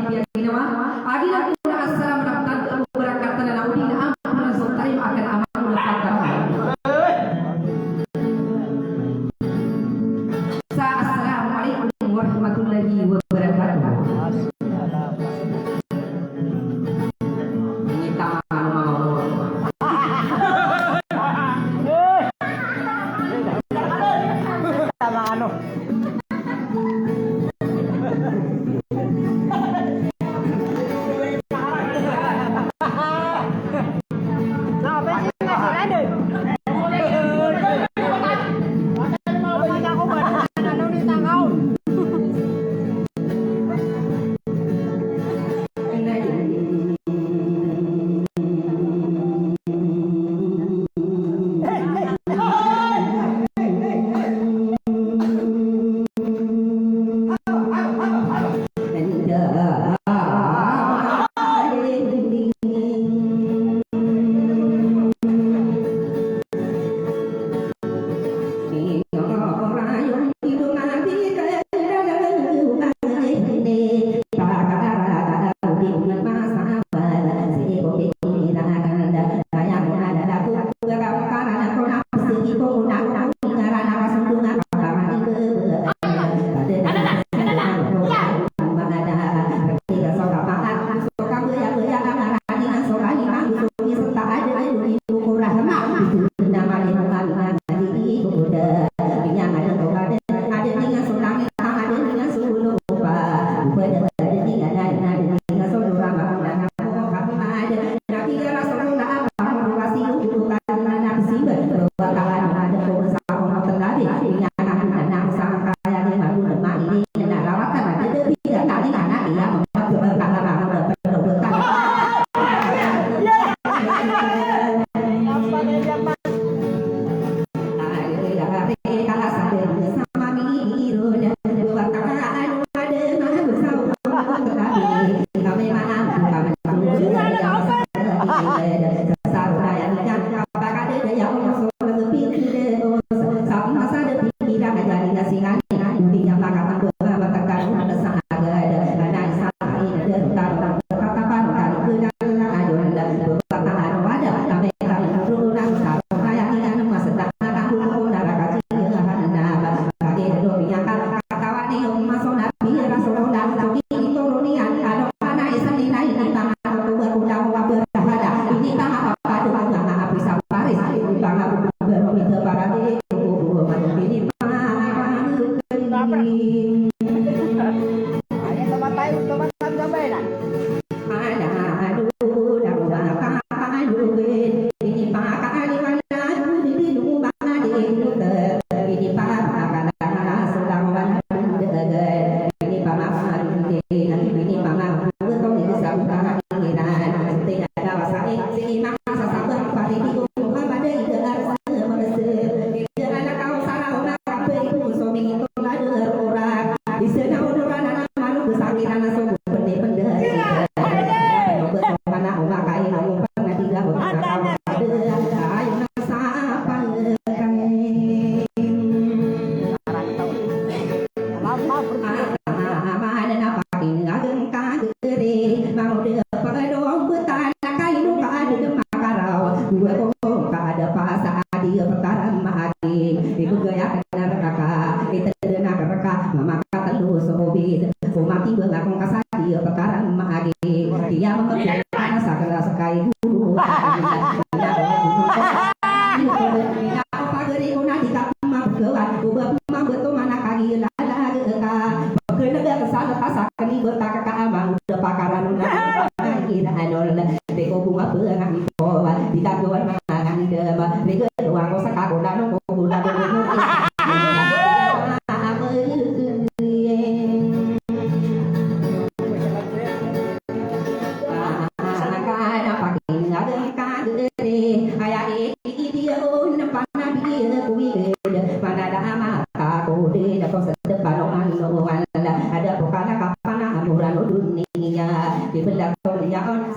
pian ginawa agila kuna assalam naftan Abu Barakatan na udin ampun so tarim akan amal ulapatan sa assalamualaikum warahmatullahi wabarakatuh. Ini tangan mau ano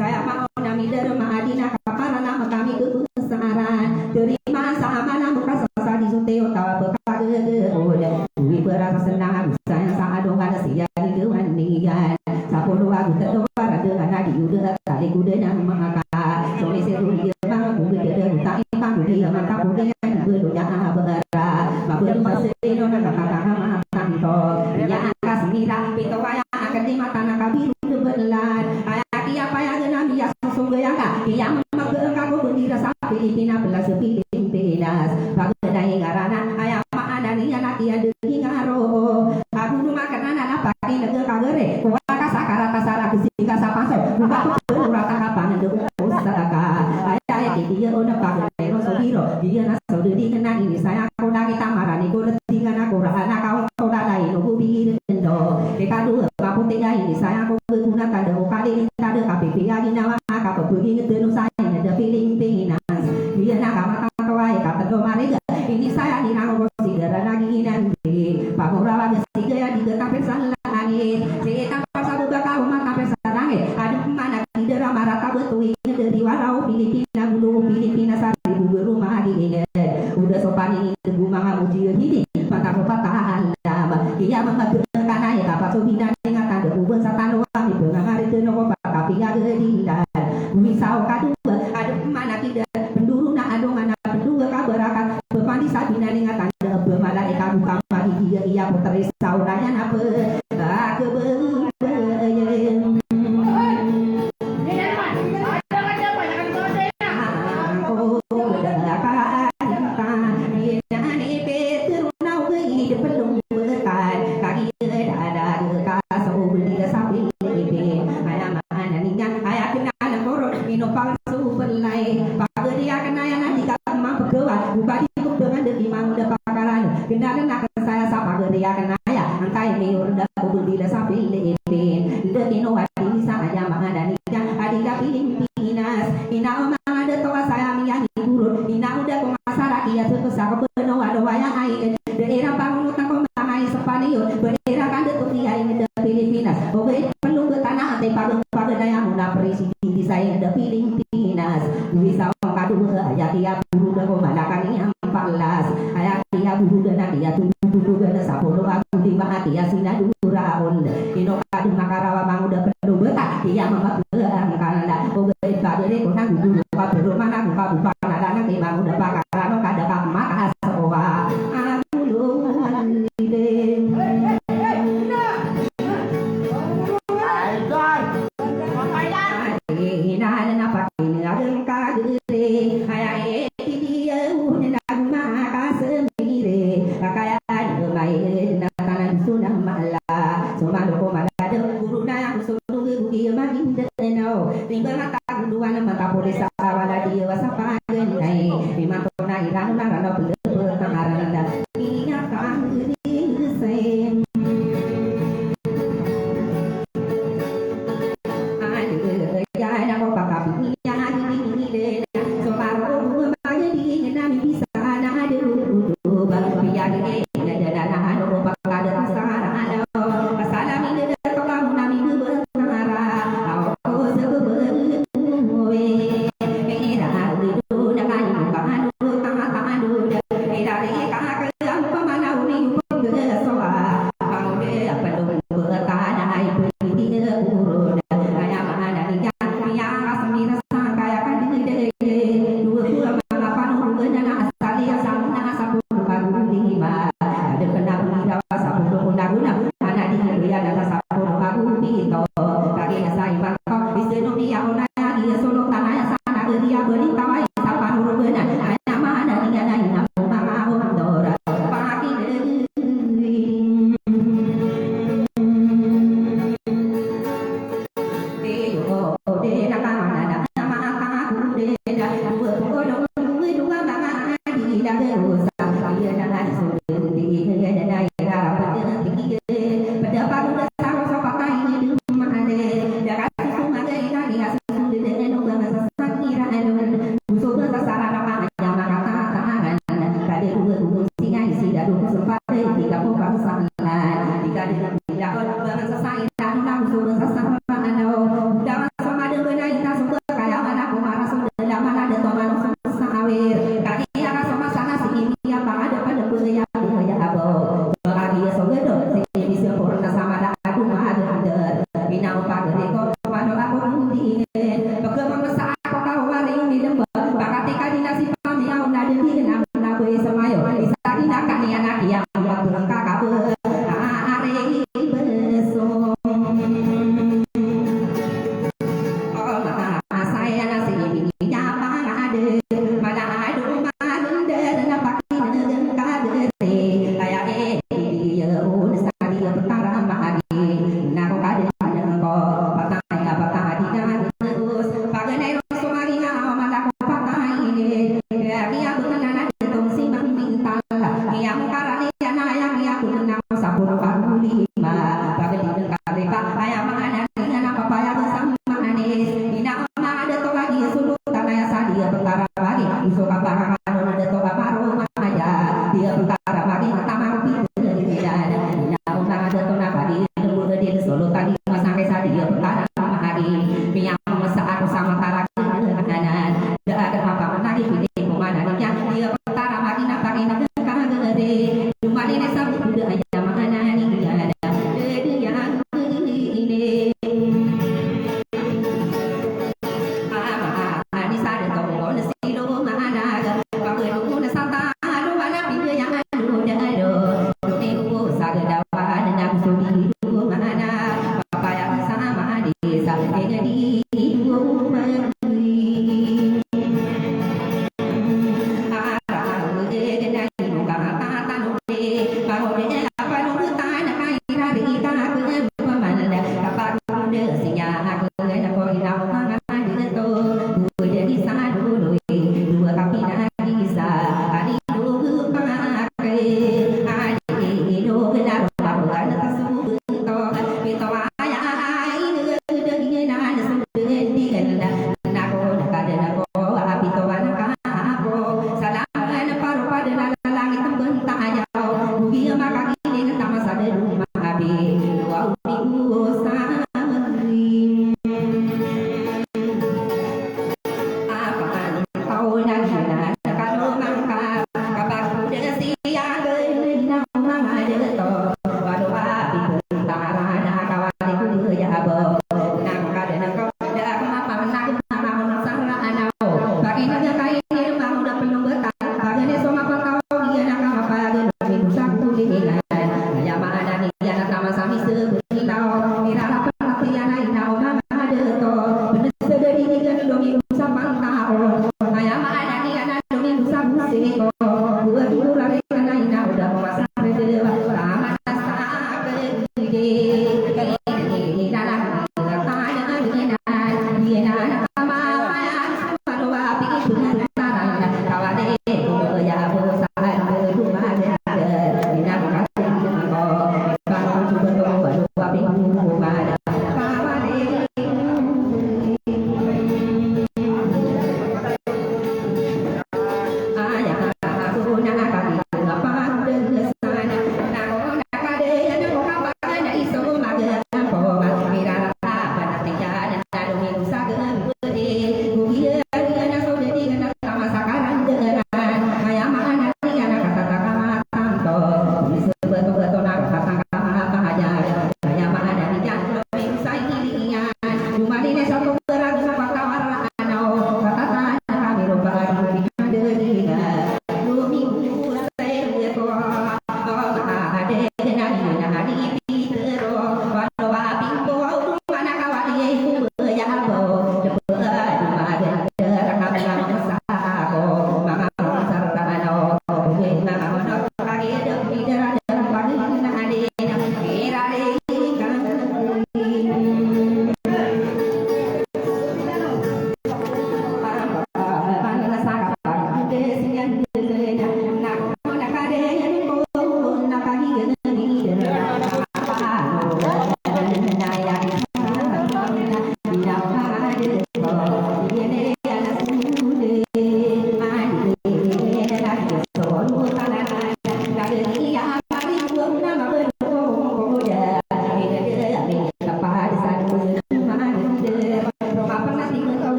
saya mau nami derma adina kapara nama kami kebesaran terima sama nama kasasa di suteo tawa bekage udah wi berasa senang sayang saat dong ada siang di kemanian sapuluh aku terwara dengan nadi udah kali kuda nama maka sore seru dia bang kuda dia tak impang dia maka kuda yang berdoa berara mabur masih nona kata nama tanto yang kasmira pito kaya akan di mata nak biru berlan ayaki apa yang genam ya sesungguh yang kak yang memakai kaku bendera sapi Filipina belas Filipinas bagedai garana ayam ada ni anak dia degi ngaro aku rumah kenana apa ini negeri kagere kuaka sakara kasara kesika sapaso buka rata kapan nduk usaka ayah dia ona pagero sobiro dia naso di kena ini saya aku dari tamarani ko dengan aku rana kau dai no bubi ndo dekadu aku tiga ini saya aku gunakan demo kali ini ada KPP lagi nama aku pergi ke saya ada Filipinas dia nak kata kata domare ini saya di nang sigara lagi nanti pamurawa gesiga ya di kapesan langit cerita pasal bakal rumah kapesan langit aduh mana tidak marata betul dari warau Filipina bulu Filipina sari bubu rumah di udah sopan ini tebu manga muji ini mata patah anda dia mengatakan ya apa tu bina dengan tanda bubu satan wang di hari itu nopo tapi ya gerinda misal kadu aduh mana tidak penduru nak adongan pendua kabarakan pemandi sabina dengan tanda bermala eka buka mari dia ia puteri saudaranya apa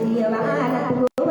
Dia mana tuh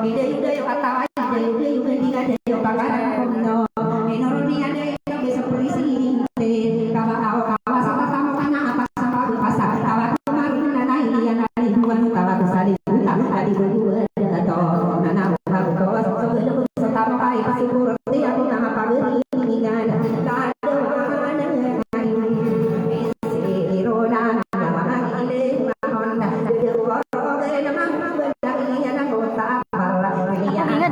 ide ide yo kata ide ide yo diga de yo pagara kono enoro dia de yo bisa polisi te kawa kawa sama-sama kana apa sama pasar kawa kemarin nana ini nani tuan kawa kesali utang tadi berdua to nana ha to so belo so tamo kai pasi kurti aku nama pageri ngan da do ana ni roda nama ide mahonda de ko de nama benda ini ana kota pala ya na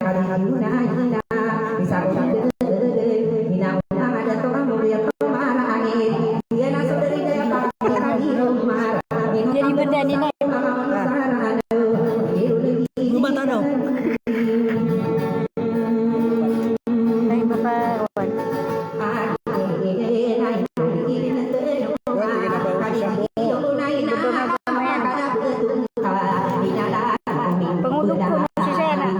kali na ina bisa ina nama ada to mulia to mana angin dia na saudari dia kali rumah Jadi benda ni naik rumah tanah. Naik berapa kawan? Pengutuk promosi saya nak.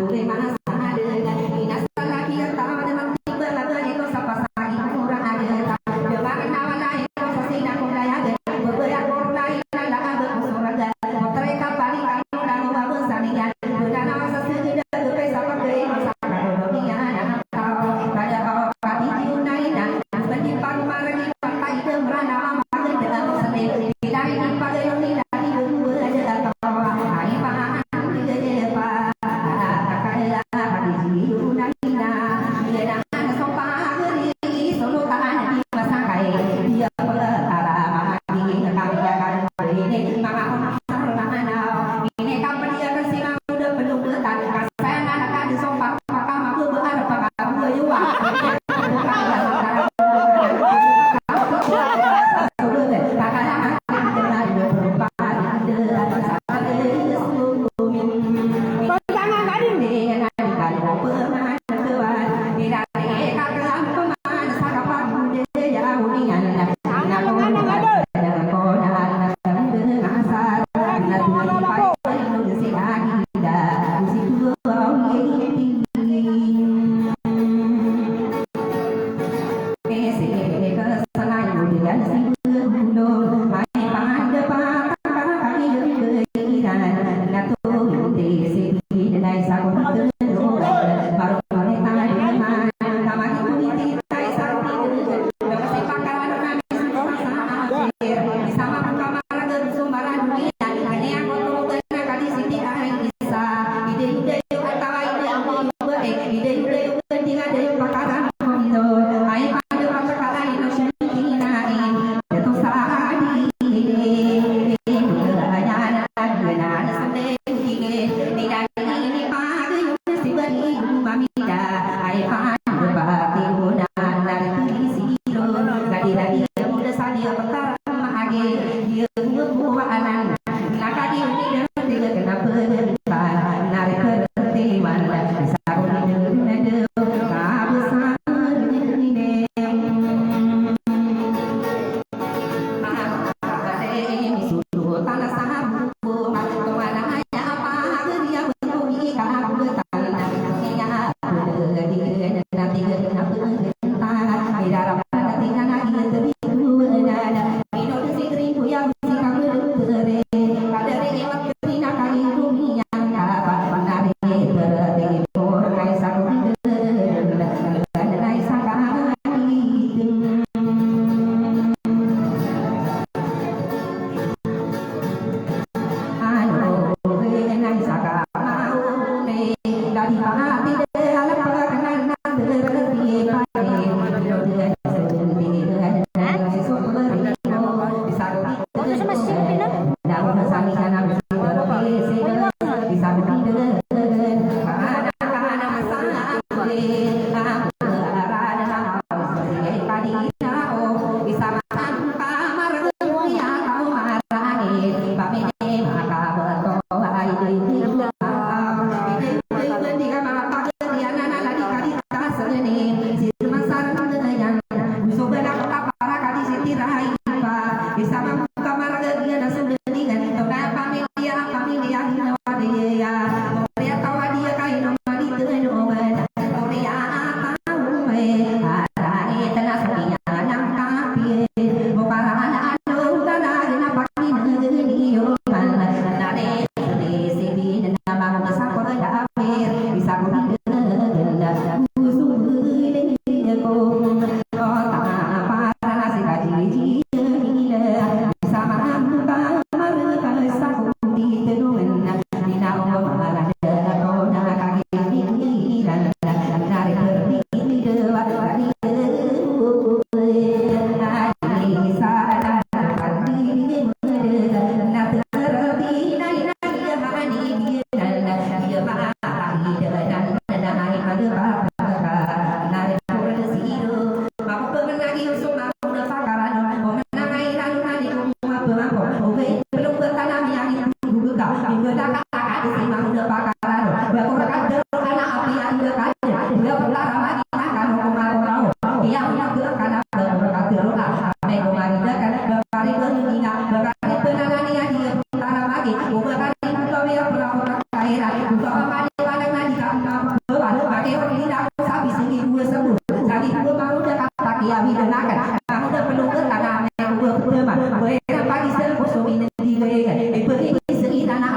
Beberapa orang lain adalah beberapa orang lain adalah hingga kakak di sini udah bakaran dia kurang ada anak api yang dia kaya dia berlarang lagi kan ngomong orang dia punya dia karena berkat dia lah ame kemarin dia kan berkali berhingga berkali penangan yang dia tanam lagi berkali kalau dia pulang kaya untuk apa dia pada lagi kan baru pakai orang ini aku sapi sini dua sebut jadi dua baru dia kata dia bisa nakan kamu udah perlu ke tanah ame dua pertama boleh pagi sebut suami nanti gaya pergi segi tanah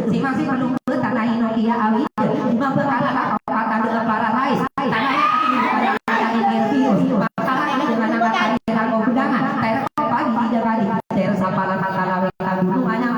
si masih belum ke tanah Inokia awit lima perkara kata dengan para lain tanah masalah ini dengan nama kalian mau gudangan terus pagi tidak kali terus apa kata lawe dulu hanya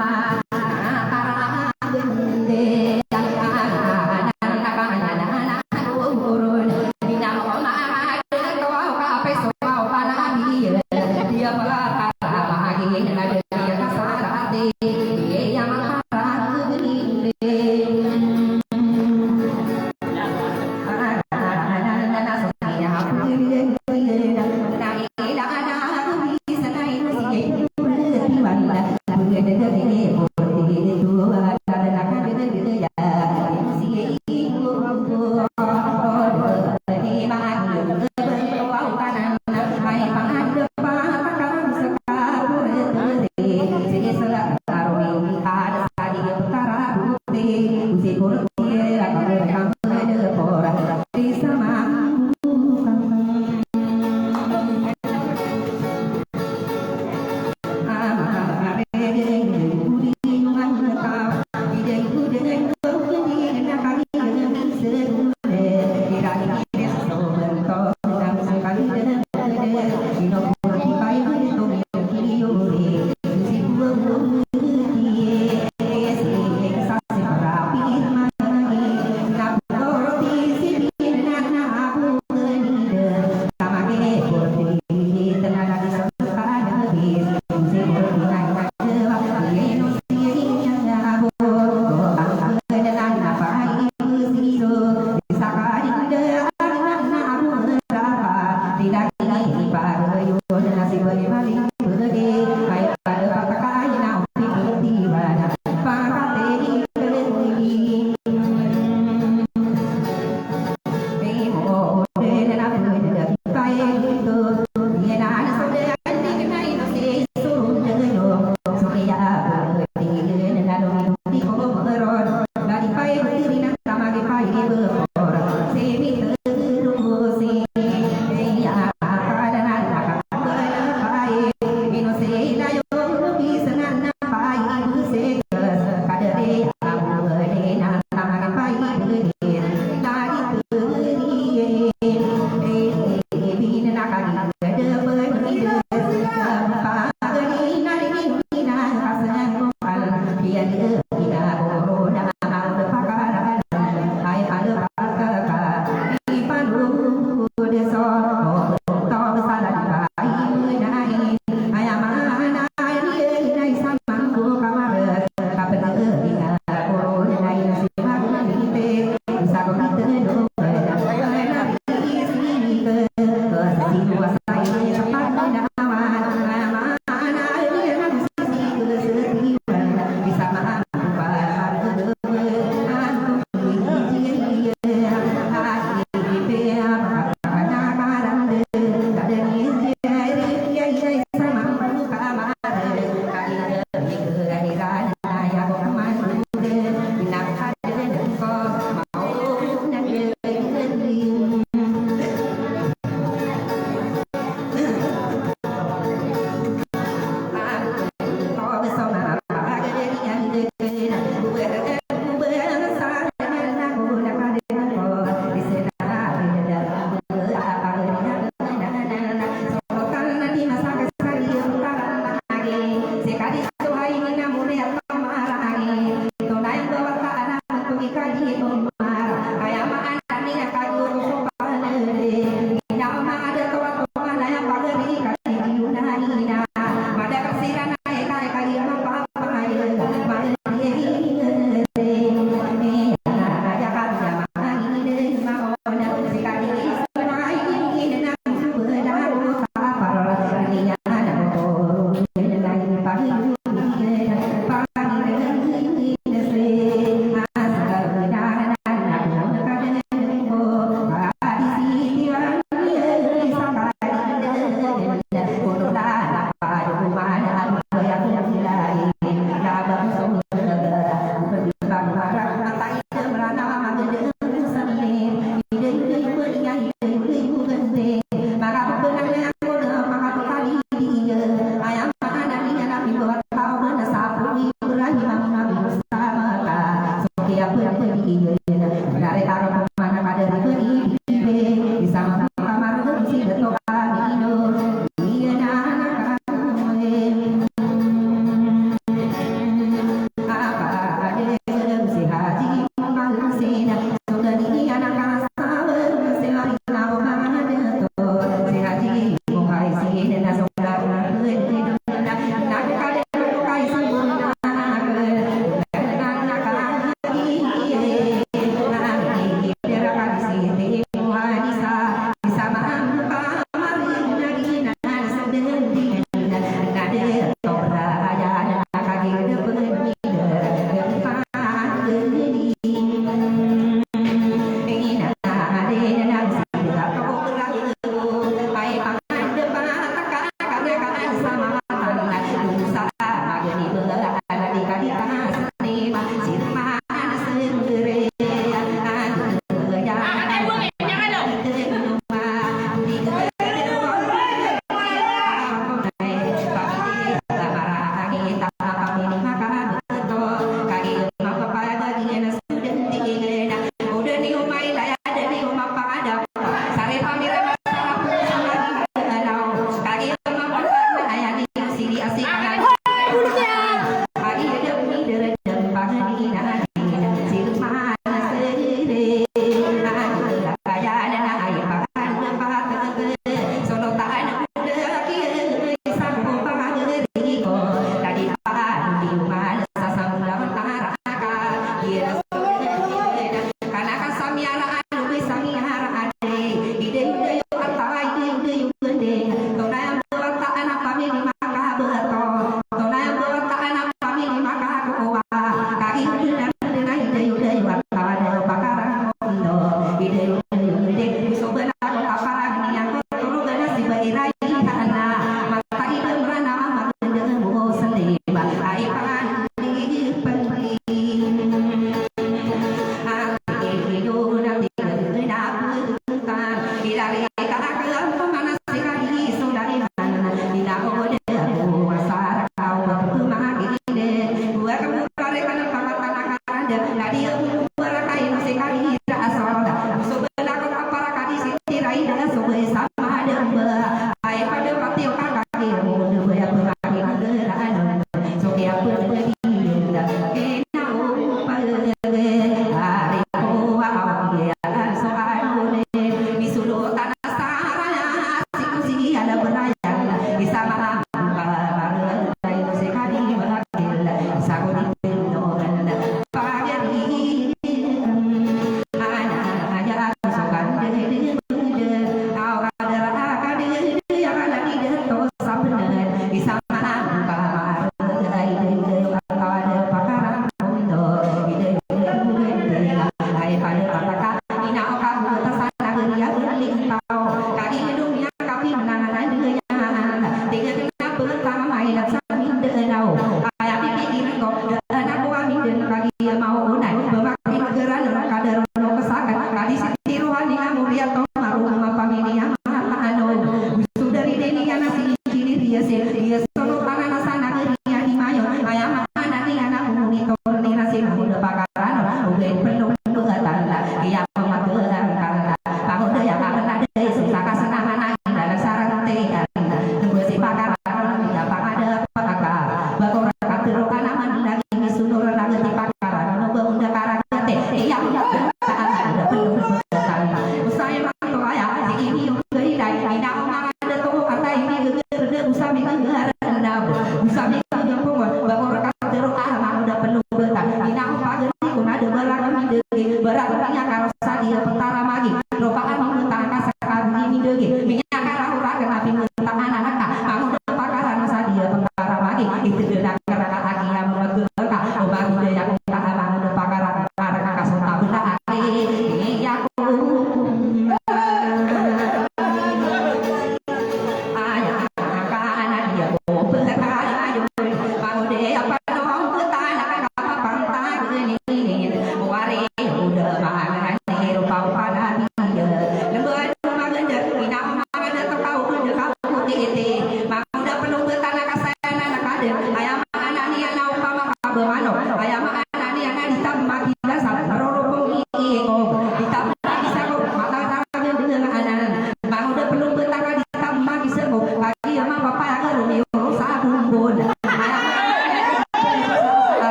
bemano ayam anani anak ditambah kita salah rorong iko ditambah bisa kok mata tangan dengan anak bang udah belum betaka ditambah bisa kok lagi sama bapak yang rumio sa bumbon di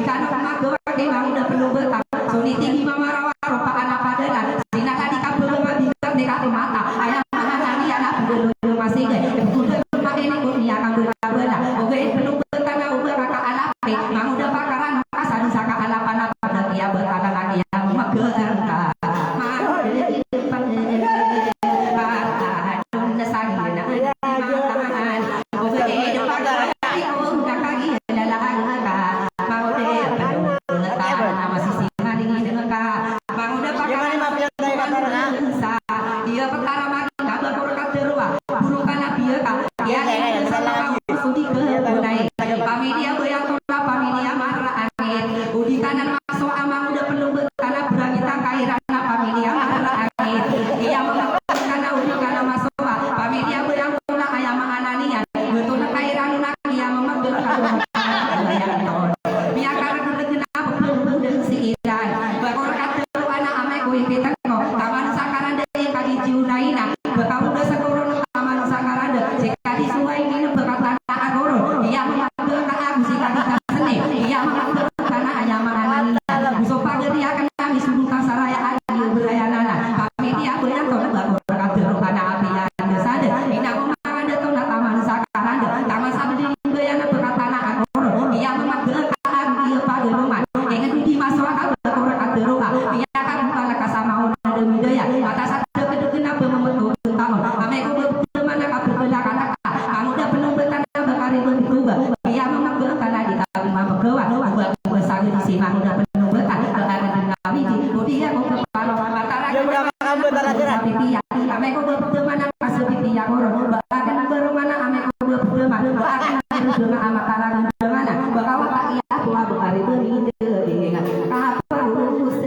kana rumah gue bang udah belum betaka suni tinggi mama rawa rupa anak padana sina tadi kabel bintang dekat mata ayam anani anak belum masih udah pakai ini dunia kabel kabel oke belum betaka udah kakak anak bang udah bakaran kasar saka alapan pada dia betaka lagi yang mageran dia perkara mati nggak berkorkat terua burukan nabi ya kak dia ini salah sudi ke bunai kami dia goyang tola kami dia marah angin udi kanan masuk amang udah penuh karena berang kita kairan kami dia marah angin dia mengatakan karena udi kanan masuk kami dia goyang tola ayam mangananian betul kairan nak dia memanggil kamu biar karena kenapa belum dan si idan berkorkat terua anak amai kui kita kok taman sakaran dari kadi ciunaina bekau udah sekoron taman sakaran jika disuai minum bekat tanah agoro dia mengambil aku si kadi seni dia mengambil karena ayam mangananian sopa jadi akan kami subuhkan saraya adi berayanana kami dia goyang tola berkorkat terua anak api yang sadar ina ngomong ada tola taman sakaran taman sabdi goyang bekat tanah agoro dia mengambil dia pada rumah dengan di masuk akal berkorkat terua dia akan bukan kasama ada budaya mata satu kedekena membentuk tahun ame ko berteman nak berkelak anak kamu udah penuh bertanda berkari bertuba dia mengambil karena di kami mama kewa buat bersagi di sini udah penuh bertanda berkari dengan biji dia ko kepala matara dia mengambil tanda pipiya ame ko berteman nak pasal pipiya koron akan bermana ame ko berteman akan dengan amatara dengan bakawa tak iya tua berkari beride dengan apa urus